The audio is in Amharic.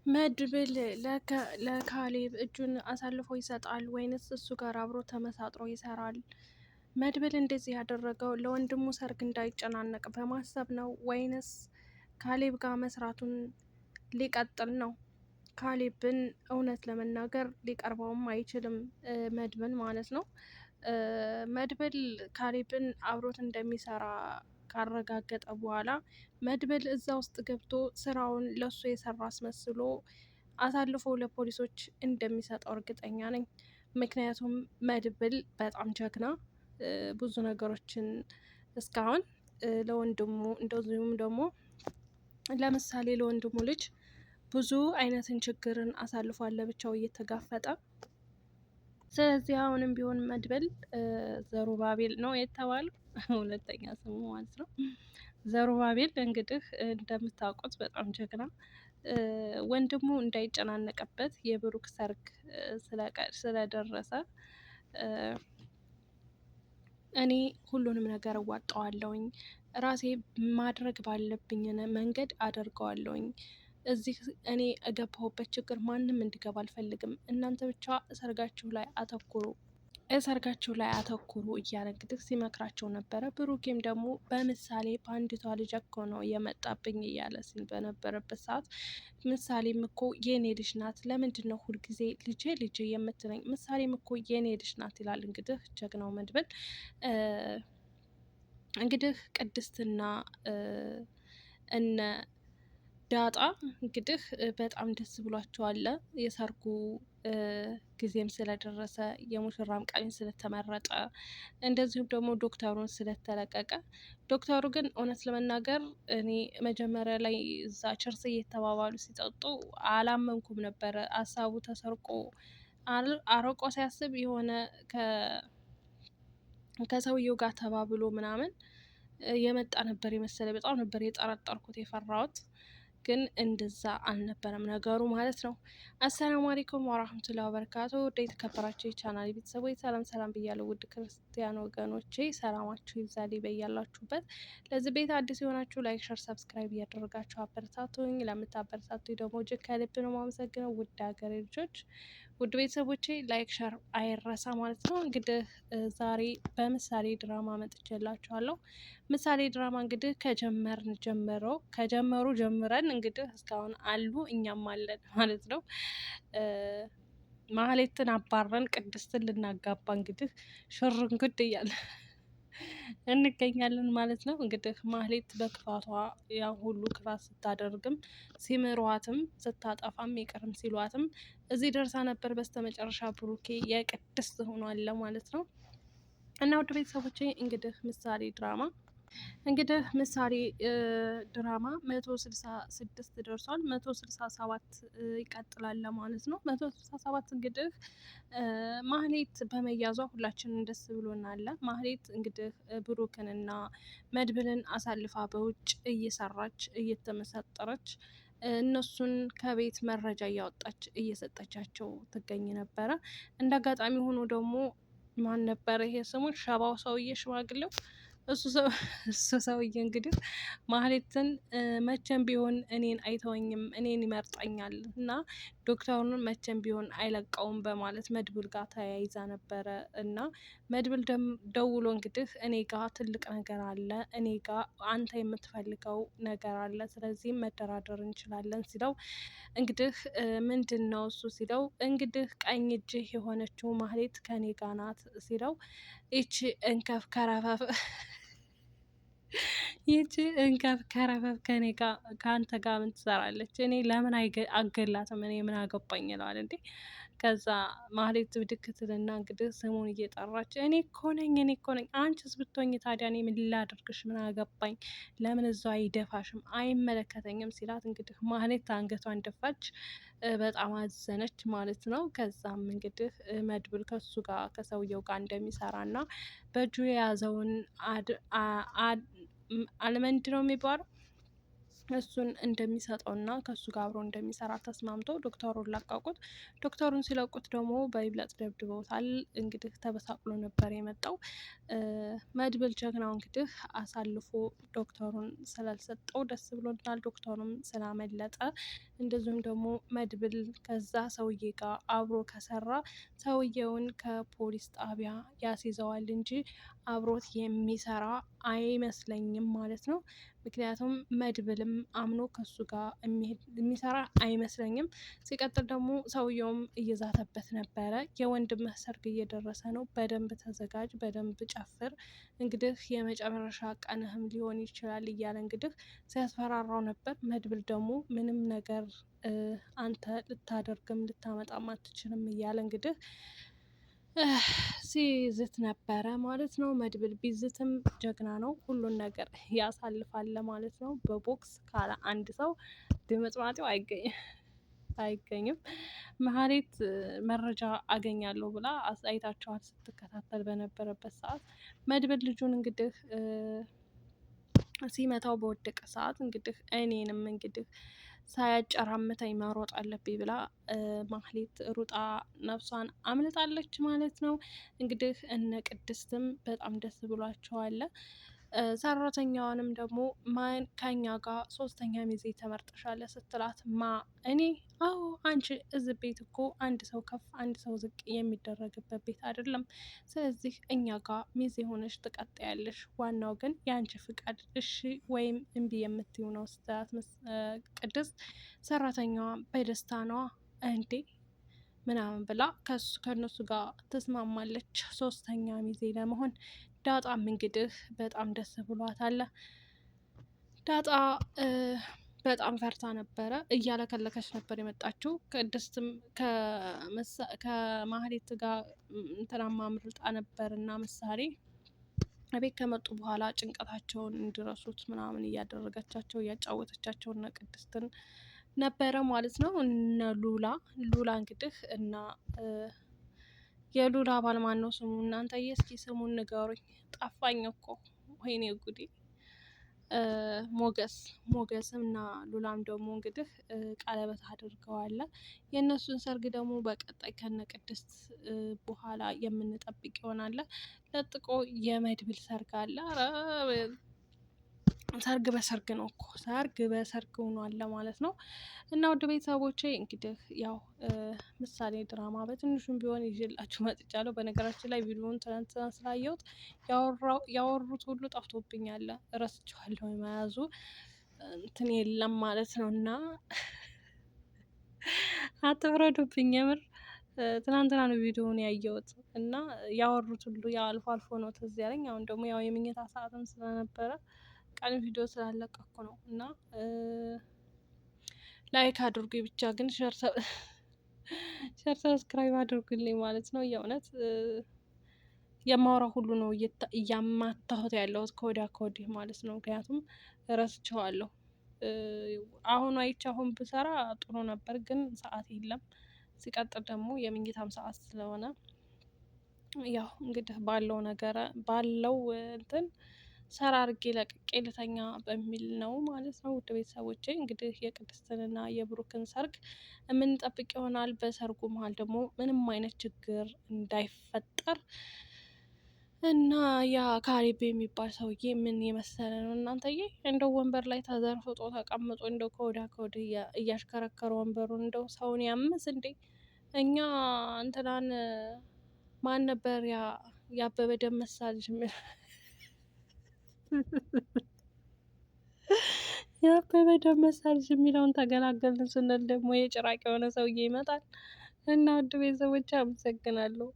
መድብል ለካሌብ እጁን አሳልፎ ይሰጣል ወይንስ እሱ ጋር አብሮ ተመሳጥሮ ይሰራል? መድብል እንደዚህ ያደረገው ለወንድሙ ሰርግ እንዳይጨናነቅ በማሰብ ነው ወይንስ ካሌብ ጋር መስራቱን ሊቀጥል ነው? ካሌብን እውነት ለመናገር ሊቀርበውም አይችልም፣ መድብል ማለት ነው። መድብል ካሌብን አብሮት እንደሚሰራ ካረጋገጠ በኋላ መድብል እዛ ውስጥ ገብቶ ስራውን ለሱ የሰራ አስመስሎ አሳልፎ ለፖሊሶች እንደሚሰጠው እርግጠኛ ነኝ። ምክንያቱም መድብል በጣም ጀግና፣ ብዙ ነገሮችን እስካሁን ለወንድሙ እንደዚሁም ደግሞ ለምሳሌ ለወንድሙ ልጅ ብዙ አይነትን ችግርን አሳልፏል ለብቻው እየተጋፈጠ። ስለዚህ አሁንም ቢሆን መድብል ዘሩባቤል ነው የተባለው ሁለተኛ ስሙ ማለት ነው። ዘሩባቤል እንግዲህ እንደምታውቁት በጣም ጀግና፣ ወንድሙ እንዳይጨናነቅበት የብሩክ ሰርግ ስለደረሰ እኔ ሁሉንም ነገር እዋጣዋለሁኝ፣ ራሴ ማድረግ ባለብኝ መንገድ አደርገዋለሁኝ። እዚህ እኔ እገባሁበት ችግር ማንም እንዲገባ አልፈልግም። እናንተ ብቻ ሰርጋችሁ ላይ አተኩሩ እያለ እንግዲህ ሲመክራቸው ነበረ። ብሩኬም ደግሞ በምሳሌ በአንዲቷ ልጅ እኮ ነው የመጣብኝ እያለ ሲል በነበረበት ሰዓት ምሳሌም እኮ የኔ ልጅ ናት፣ ለምንድን ነው ሁልጊዜ ልጄ ልጄ የምትለኝ? ምሳሌም እኮ የኔ ልጅ ናት ይላል እንግዲህ ጀግናው መድብል። እንግዲህ ቅድስትና እነ ዳጣ እንግዲህ በጣም ደስ ብሏቸዋል። የሰርጉ ጊዜም ስለደረሰ የሙሽራም ቀን ስለተመረጠ እንደዚሁም ደግሞ ዶክተሩን ስለተለቀቀ። ዶክተሩ ግን እውነት ለመናገር እኔ መጀመሪያ ላይ እዛ ችርስ እየተባባሉ ሲጠጡ አላመንኩም ነበረ። ሀሳቡ ተሰርቆ አርቆ ሲያስብ የሆነ ከሰውየው ጋር ተባብሎ ምናምን የመጣ ነበር የመሰለ። በጣም ነበር የጠረጠርኩት የፈራሁት፣ ግን እንደዛ አልነበረም ነገሩ ማለት ነው። አሰላሙ አለይኩም ወራህመቱላሂ ወበረካቱ። ወደ የተከበራችሁ የቻናል ቤተሰቦች ሰላም ሰላም ብያለሁ። ውድ ክርስቲያን ወገኖቼ ሰላማችሁ ይብዛልኝ በያላችሁበት። ለዚህ ቤት አዲስ የሆናችሁ ላይክ፣ ሸር፣ ሰብስክራይብ እያደረጋችሁ አበረታቱኝ። ለምታበረታቱኝ ደግሞ እጅግ ከልብ ነው የማመሰግነው። ውድ ሀገሬ ልጆች፣ ውድ ቤተሰቦቼ ላይክ ሸር አይረሳ ማለት ነው። እንግዲህ ዛሬ በምሳሌ ድራማ መጥቼላችኋለሁ። ምሳሌ ድራማ እንግዲህ ከጀመሩ ጀምረን እንግዲህ እስካሁን አሉ፣ እኛም አለን ማለት ነው። ማህሌትን አባረን ቅድስትን ልናጋባ እንግዲህ ሽርንጉድ እያለ እንገኛለን ማለት ነው። እንግዲህ ማህሌት በክፋቷ ያ ሁሉ ክፋት ስታደርግም ሲምሯትም ስታጠፋም ይቅርም ሲሏትም እዚህ ደርሳ ነበር። በስተመጨረሻ ብሩኬ የቅድስት ሆኗል ማለት ነው። እና ውድ ቤተሰቦቼ እንግዲህ ምሳሌ ድራማ 166 ደርሷል። 167 ይቀጥላል ማለት ነው። 167 እንግዲህ ማህሌት በመያዟ ሁላችንም ደስ ብሎናል። ማህሌት እንግዲህ ብሩክንና መድብልን አሳልፋ በውጭ እየሰራች እየተመሳጠረች እነሱን ከቤት መረጃ እያወጣች እየሰጠቻቸው ትገኝ ነበረ። እንደ አጋጣሚ ሆኖ ደግሞ ማን ነበረ ይሄ ስሙ ሸባው ሰውዬ ሽማግሌው እሱ ሰውዬ እንግዲህ ማህሌትን መቼም ቢሆን እኔን አይተወኝም፣ እኔን ይመርጠኛል እና ዶክተሩን መቼም ቢሆን አይለቀውም በማለት መድብል ጋር ተያይዛ ነበረ። እና መድብል ደውሎ እንግዲህ እኔ ጋር ትልቅ ነገር አለ፣ እኔ ጋር አንተ የምትፈልገው ነገር አለ፣ ስለዚህ መደራደር እንችላለን ሲለው እንግዲህ ምንድን ነው እሱ ሲለው እንግዲህ ቀኝ እጅህ የሆነችው ማህሌት ከኔ ጋር ናት ሲለው ይቺ እንከፍ ከረፈፍ ይቺ እንከፍ ከረፈፍ ከኔ ጋር ከአንተ ጋር ምን ትሰራለች? እኔ ለምን አገላትም? እኔ ምን አገባኝ ይለዋል። እንዴ ከዛ ማህሌት ብድግ ትልና እንግዲህ ስሙን እየጠራች እኔ እኮ ነኝ፣ እኔ እኮ ነኝ። አንቺስ ብትሆኝ ታዲያ እኔ ምን ላድርግሽ? ምን አገባኝ? ለምን እዛው አይደፋሽም? አይመለከተኝም ሲላት እንግዲህ ማህሌት አንገቷን ደፋች። በጣም አዘነች ማለት ነው። ከዛም እንግዲህ መድብል ከሱ ጋር ከሰውየው ጋር እንደሚሰራ እና በእጁ የያዘውን አልመንድ ነው የሚባለው እሱን እንደሚሰጠውና ከእሱ ጋር አብሮ እንደሚሰራ ተስማምቶ ዶክተሩን ለቀቁት። ዶክተሩን ሲለቁት ደግሞ በይብለጥ ደብድበውታል። እንግዲህ ተበሳቅሎ ነበር የመጣው። መድብል ጀግናው እንግዲህ አሳልፎ ዶክተሩን ስላልሰጠው ደስ ብሎናል። ዶክተሩም ስላመለጠ፣ እንደዚሁም ደግሞ መድብል ከዛ ሰውዬ ጋር አብሮ ከሰራ ሰውዬውን ከፖሊስ ጣቢያ ያስይዘዋል እንጂ አብሮት የሚሰራ አይመስለኝም ማለት ነው። ምክንያቱም መድብልም አምኖ ከሱ ጋር የሚሰራ አይመስለኝም። ሲቀጥል ደግሞ ሰውየውም እየዛተበት ነበረ። የወንድምህ ሰርግ እየደረሰ ነው፣ በደንብ ተዘጋጅ፣ በደንብ ጨፍር፣ እንግዲህ የመጨረሻ ቀንህም ሊሆን ይችላል እያለ እንግዲህ ሲያስፈራራው ነበር። መድብል ደግሞ ምንም ነገር አንተ ልታደርግም ልታመጣም አትችልም እያለ እንግዲህ ሲዝት ነበረ ማለት ነው። መድብል ቢዝትም ጀግና ነው፣ ሁሉን ነገር ያሳልፋል ማለት ነው። በቦክስ ካለ አንድ ሰው ድምጥማጤው አይገኝም። መሀሌት መረጃ አገኛለሁ ብላ አይታችኋል፣ ስትከታተል በነበረበት ሰዓት መድብል ልጁን እንግዲህ ሲመታው በወደቀ ሰዓት እንግዲህ እኔንም እንግዲህ ሳያጨራምተኝ መሮጥ አለብኝ ብላ ማህሌት ሩጣ ነፍሷን አምልጣለች ማለት ነው። እንግዲህ እነ ቅድስትም በጣም ደስ ብሏቸዋል። ሰራተኛዋንም ደግሞ ማን ከኛ ጋር ሶስተኛ ሚዜ ተመርጠሻለ ስትላት፣ ማ እኔ? አዎ አንቺ። እዚህ ቤት እኮ አንድ ሰው ከፍ አንድ ሰው ዝቅ የሚደረግበት ቤት አይደለም። ስለዚህ እኛ ጋር ሚዜ ሆነሽ ትቀጥያለሽ። ዋናው ግን የአንቺ ፍቃድ እሺ ወይም እምቢ የምትዩ ነው ስትላት፣ ቅድስት ሰራተኛዋ በደስታ ነዋ እንዴ ምናምን ብላ ከእነሱ ጋር ትስማማለች ሶስተኛ ሚዜ ለመሆን። ዳጣም እንግዲህ በጣም ደስ ብሏታል። ዳጣ በጣም ፈርታ ነበረ፣ እያለከለከች ነበር የመጣችው። ቅድስትም ከማህሌት ጋር እንትናማ ምርጣ ነበር እና ምሳሌ ቤት ከመጡ በኋላ ጭንቀታቸውን እንዲረሱት ምናምን እያደረገቻቸው እያጫወተቻቸው እነ ቅድስትን ነበረ ማለት ነው። እነ ሉላ እንግዲህ እና የሉላ ባል ማን ነው ስሙ? እናንተ እስኪ ስሙን ንገሩኝ፣ ጠፋኝ እኮ ወይኔ ጉዴ። ሞገስ እና ሉላም ደግሞ እንግዲህ ቀለበት አድርገዋል። የእነሱን ሰርግ ደግሞ በቀጣይ ከነ ቅድስት በኋላ የምንጠብቅ ይሆናል። ለጥቆ የመድብል ሰርግ አለ። ሰርግ በሰርግ ነው እኮ፣ ሰርግ በሰርግ ሆኗል ማለት ነው። እና ውድ ቤተሰቦቼ እንግዲህ ያው ምሳሌ ድራማ በትንሹም ቢሆን ይዤላችሁ መጥቻለሁ። በነገራችን ላይ ቪዲዮውን ትናንትና ስላየሁት ያወሩት ሁሉ ጠፍቶብኛል፣ እረስቸዋለሁ። መያዙ እንትን የለም ማለት ነው። እና አትፍረዱብኝ የምር ትናንትና ነው ቪዲዮውን ያየሁት እና ያወሩት ሁሉ ያው አልፎ አልፎ ነው ትዝ ያለኝ። አሁን ደግሞ ያው የምኝታ ሰዓትም ስለነበረ ቀን ቪዲዮ ስላለቀኩ ነው። እና ላይክ አድርጉኝ ብቻ ግን ሸር ሰብስክራይብ አድርጉልኝ ማለት ነው። የእውነት የማወራው ሁሉ ነው እያማታሁት ያለሁት ከወዲያ ከወዲህ ማለት ነው። ምክንያቱም እረስቸዋለሁ። አሁን አይቼ አሁን ብሰራ ጥሩ ነበር፣ ግን ሰዓት የለም። ሲቀጥል ደግሞ የምኝታም ሰዓት ስለሆነ ያው እንግዲህ ባለው እንትን ሰራ አርጌ ለቅቄ ልተኛ በሚል ነው ማለት ነው። ውድ ቤተሰቦቼ እንግዲህ የቅድስትንና የብሩክን ሰርግ የምንጠብቅ ይሆናል። በሰርጉ መሀል ደግሞ ምንም አይነት ችግር እንዳይፈጠር እና ያ ካሌብ የሚባል ሰውዬ ምን የመሰለ ነው እናንተዬ! እንደው ወንበር ላይ ተዘርፍጦ ተቀምጦ እንደው ከወዲያ ከወዲህ እያሽከረከረ ወንበሩን እንደው ሰውን ያምስ እንዴ! እኛ እንትናን ማን ነበር ያበበ ደመሳ ልጅ ያበበ ደመሳ ልጅ የሚለውን ተገላገልን ስንል ደግሞ የጭራቅ የሆነ ሰውዬ ይመጣል። እና ውድ ቤተሰቦች አመሰግናለሁ።